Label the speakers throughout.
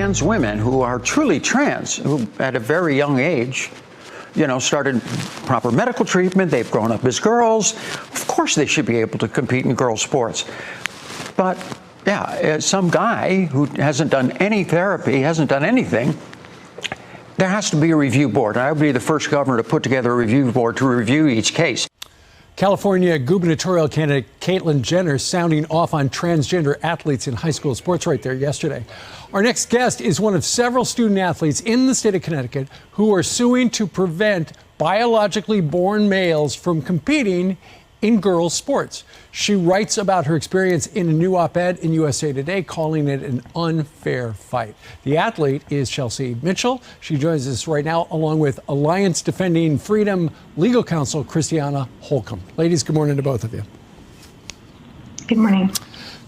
Speaker 1: trans women who are truly trans, who at a very young age, started proper medical treatment. They've grown up as girls. Of course, they should be able to compete in girls' sports. But yeah, some guy who hasn't done any therapy, hasn't done anything, there has to be a review board. I would be the first governor to put together a review board to review each case.
Speaker 2: California gubernatorial candidate Caitlyn Jenner sounding off on transgender athletes in high school sports right there yesterday. Our next guest is one of several student athletes in the state of Connecticut who are suing to prevent biologically born males from competing in girls' sports. She writes about her experience in a new op-ed in USA Today, calling it an unfair fight. The athlete is Chelsea Mitchell. She joins us right now, along with Alliance Defending Freedom legal counsel Christiana Holcomb. Ladies, good morning to both of you.
Speaker 3: Good morning.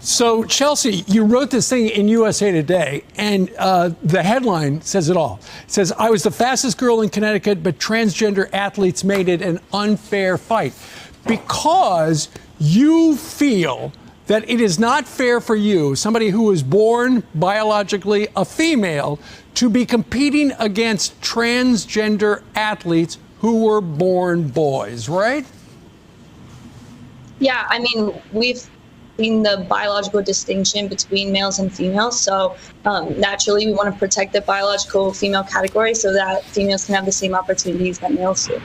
Speaker 2: So, Chelsea, you wrote this thing in USA Today, and the headline says it all. It says, "I was the fastest girl in Connecticut, but transgender athletes made it an unfair fight." Because you feel that it is not fair for you, somebody who was born biologically a female, to be competing against transgender athletes who were born boys, right?
Speaker 4: Yeah, I mean, we've seen the biological distinction between males and females. So naturally, we want to protect the biological female category so that females can have the same opportunities that males do.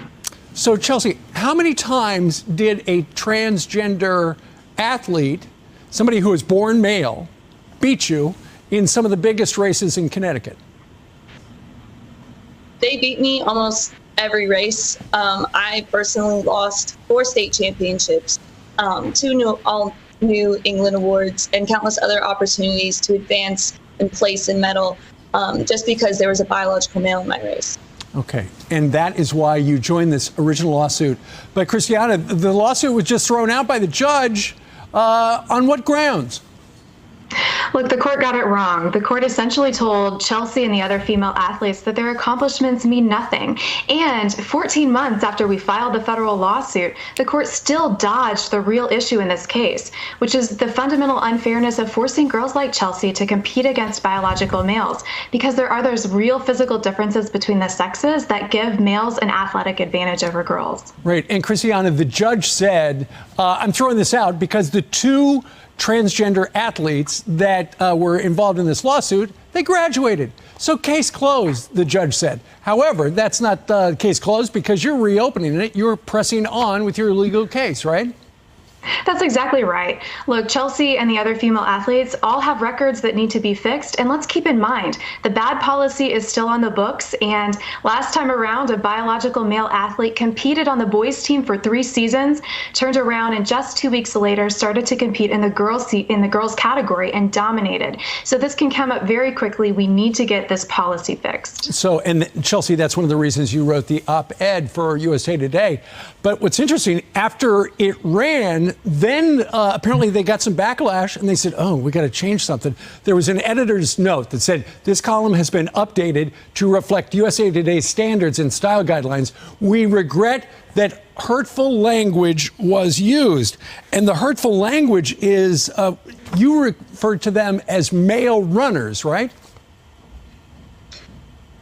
Speaker 2: So, Chelsea, how many times did a transgender athlete, somebody who was born male, beat you in some of the biggest races in Connecticut?
Speaker 4: They beat me almost every race. I personally lost 4 state championships, 2 all New England awards, and countless other opportunities to advance and place and medal just because there was a biological male in my race.
Speaker 2: Okay, and that is why you joined this original lawsuit. But Christiana, the lawsuit was just thrown out by the judge. On what grounds?
Speaker 3: Look, the court got it wrong. The court essentially told Chelsea and the other female athletes that their accomplishments mean nothing. And 14 months after we filed the federal lawsuit, the court still dodged the real issue in this case, which is the fundamental unfairness of forcing girls like Chelsea to compete against biological males, because there are those real physical differences between the sexes that give males an athletic advantage over girls.
Speaker 2: Right. And Christiana, the judge said, I'm throwing this out because the 2 transgender athletes that were involved in this lawsuit, they graduated. So case closed, the judge said. However, that's not case closed because you're reopening it. You're pressing on with your legal case, right?
Speaker 3: That's exactly right. Look, Chelsea and the other female athletes all have records that need to be fixed. And let's keep in mind, the bad policy is still on the books. And last time around, a biological male athlete competed on the boys team for 3 seasons, turned around, and just 2 weeks later started to compete in the girls category and dominated. So this can come up very quickly. We need to get this policy fixed.
Speaker 2: So, and Chelsea, that's one of the reasons you wrote the op-ed for USA Today. But what's interesting, after it ran, then apparently they got some backlash and they said, oh, we got to change something. There was an editor's note that said, this column has been updated to reflect USA Today's standards and style guidelines. We regret that hurtful language was used. And the hurtful language is, you refer to them as male runners, right?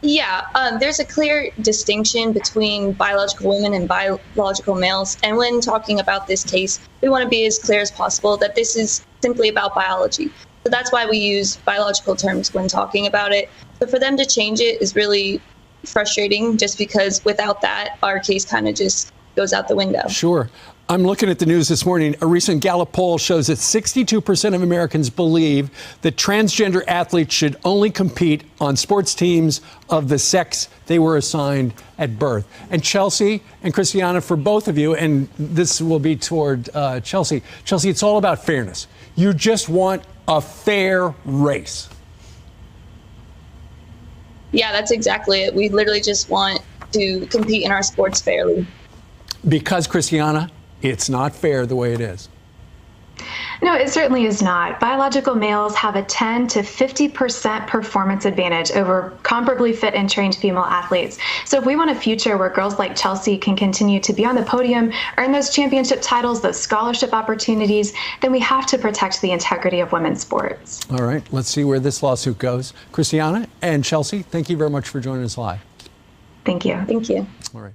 Speaker 4: Yeah, there's a clear distinction between biological women and biological males. And when talking about this case, we want to be as clear as possible that this is simply about biology. So that's why we use biological terms when talking about it. So for them to change it is really frustrating, just because without that, our case kind of just goes out the window.
Speaker 2: Sure. I'm looking at the news this morning. A recent Gallup poll shows that 62% of Americans believe that transgender athletes should only compete on sports teams of the sex they were assigned at birth. And Chelsea and Christiana, for both of you, and this will be toward Chelsea. Chelsea, it's all about fairness. You just want a fair race.
Speaker 4: Yeah, that's exactly it. We literally just want to compete in our sports fairly.
Speaker 2: Because, Christiana, it's not fair the way it is.
Speaker 3: No, it certainly is not. Biological males have a 10 to 50% performance advantage over comparably fit and trained female athletes. So if we want a future where girls like Chelsea can continue to be on the podium, earn those championship titles, those scholarship opportunities, then we have to protect the integrity of women's sports.
Speaker 2: All right, let's see where this lawsuit goes. Christiana and Chelsea, thank you very much for joining us live.
Speaker 3: Thank you.
Speaker 4: Thank you.
Speaker 2: All right.